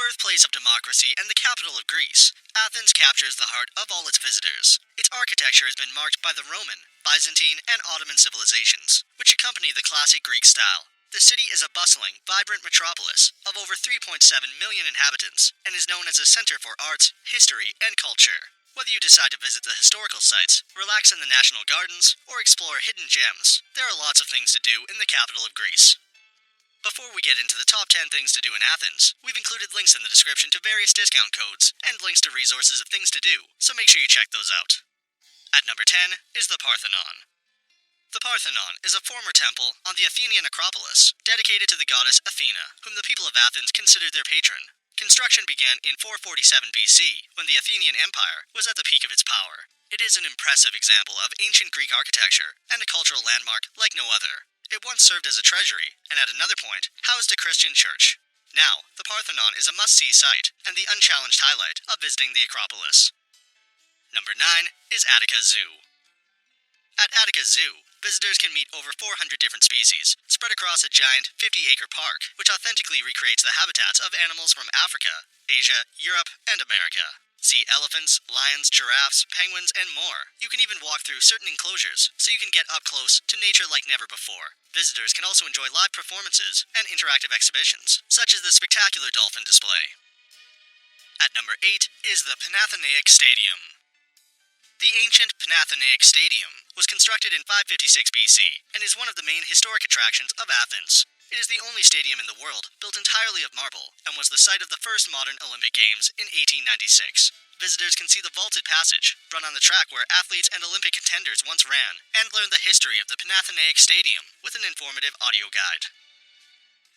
birthplace of democracy and the capital of Greece, Athens captures the heart of all its visitors. Its architecture has been marked by the Roman, Byzantine, and Ottoman civilizations, which accompany the classic Greek style. The city is a bustling, vibrant metropolis of over 3.7 million inhabitants and is known as a center for arts, history, and culture. Whether you decide to visit the historical sites, relax in the national gardens, or explore hidden gems, there are lots of things to do in the capital of Greece. Before we get into the top 10 things to do in Athens, we've included links in the description to various discount codes and links to resources of things to do, so make sure you check those out. At number 10 is the Parthenon. The Parthenon is a former temple on the Athenian Acropolis, dedicated to the goddess Athena, whom the people of Athens considered their patron. Construction began in 447 BC, when the Athenian Empire was at the peak of its power. It is an impressive example of ancient Greek architecture and a cultural landmark like no other. It once served as a treasury, and at another point, housed a Christian church. Now, the Parthenon is a must-see site, and the unchallenged highlight of visiting the Acropolis. Number 9 is Attica Zoo. At Attica Zoo, visitors can meet over 400 different species, spread across a giant 50-acre park, which authentically recreates the habitats of animals from Africa, Asia, Europe, and America. See elephants, lions, giraffes, penguins, and more. You can even walk through certain enclosures, so you can get up close to nature like never before. Visitors can also enjoy live performances and interactive exhibitions, such as the spectacular dolphin display. At number 8 is the Panathenaic Stadium. The ancient Panathenaic Stadium was constructed in 556 BC and is one of the main historic attractions of Athens. It is the only stadium in the world built entirely of marble and was the site of the first modern Olympic Games in 1896. Visitors can see the vaulted passage, run on the track where athletes and Olympic contenders once ran, and learn the history of the Panathenaic Stadium with an informative audio guide.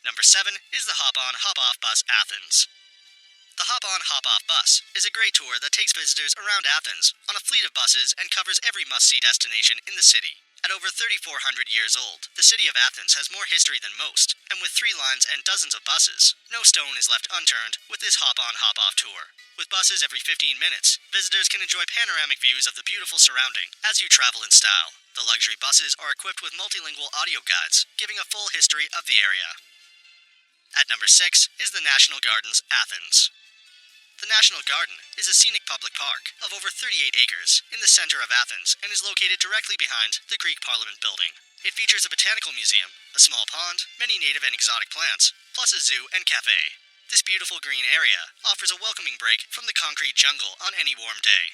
Number 7 is the Hop-On Hop-Off Bus Athens. The Hop-On Hop-Off Bus is a great tour that takes visitors around Athens on a fleet of buses and covers every must-see destination in the city. At over 3,400 years old, the city of Athens has more history than most, and with 3 lines and dozens of buses, no stone is left unturned with this Hop-On Hop-Off tour. With buses every 15 minutes, visitors can enjoy panoramic views of the beautiful surrounding as you travel in style. The luxury buses are equipped with multilingual audio guides, giving a full history of the area. At number 6 is the National Gardens, Athens. The National Garden is a scenic public park of over 38 acres in the center of Athens and is located directly behind the Greek Parliament building. It features a botanical museum, a small pond, many native and exotic plants, plus a zoo and cafe. This beautiful green area offers a welcoming break from the concrete jungle on any warm day.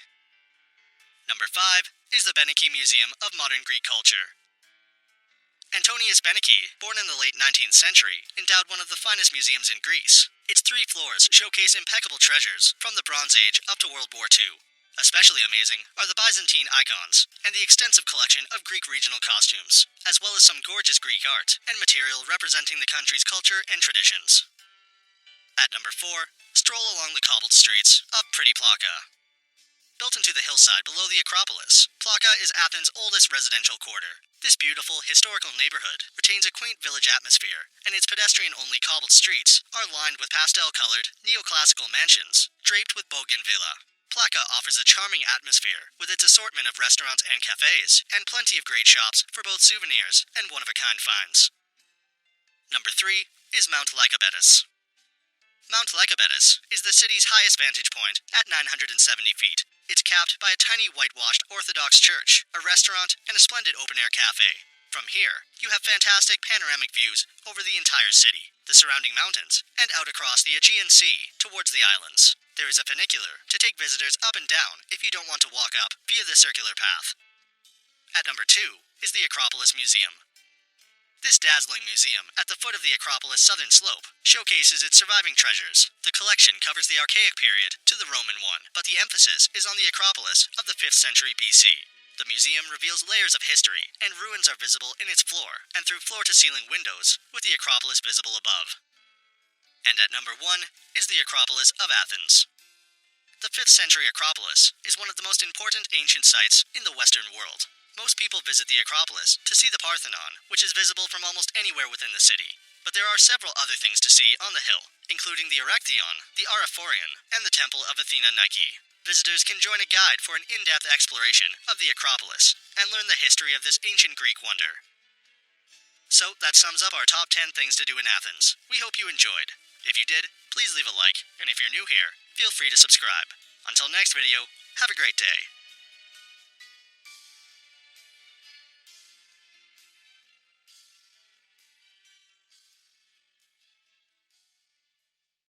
Number 5 is the Beniki Museum of Modern Greek Culture. Antonius Beniki, born in the late 19th century, endowed one of the finest museums in Greece. Its 3 floors showcase impeccable treasures from the Bronze Age up to World War II. Especially amazing are the Byzantine icons and the extensive collection of Greek regional costumes, as well as some gorgeous Greek art and material representing the country's culture and traditions. At number 4, stroll along the cobbled streets of pretty Plaka. Built into the hillside below the Acropolis, Plaka is Athens' oldest residential quarter. This beautiful, historical neighborhood retains a quaint village atmosphere, and its pedestrian-only cobbled streets are lined with pastel-colored, neoclassical mansions, draped with bougainvillea. Plaka offers a charming atmosphere with its assortment of restaurants and cafes, and plenty of great shops for both souvenirs and one-of-a-kind finds. Number 3 is Mount Lycabettus. Mount Lycabettus is the city's highest vantage point at 970 feet. It's capped by a tiny whitewashed Orthodox church, a restaurant, and a splendid open-air cafe. From here, you have fantastic panoramic views over the entire city, the surrounding mountains, and out across the Aegean Sea towards the islands. There is a funicular to take visitors up and down if you don't want to walk up via the circular path. At number 2 is the Acropolis Museum. This dazzling museum, at the foot of the Acropolis' southern slope, showcases its surviving treasures. The collection covers the Archaic period to the Roman one, but the emphasis is on the Acropolis of the 5th century BC. The museum reveals layers of history, and ruins are visible in its floor and through floor-to-ceiling windows, with the Acropolis visible above. And at number 1 is the Acropolis of Athens. The 5th century Acropolis is one of the most important ancient sites in the Western world. Most people visit the Acropolis to see the Parthenon, which is visible from almost anywhere within the city. But there are several other things to see on the hill, including the Erechtheion, the Araphorion, and the Temple of Athena Nike. Visitors can join a guide for an in-depth exploration of the Acropolis and learn the history of this ancient Greek wonder. So that sums up our top 10 things to do in Athens. We hope you enjoyed. If you did, Please leave a like, and if you're new here, feel free to subscribe. Until next video, have a great day.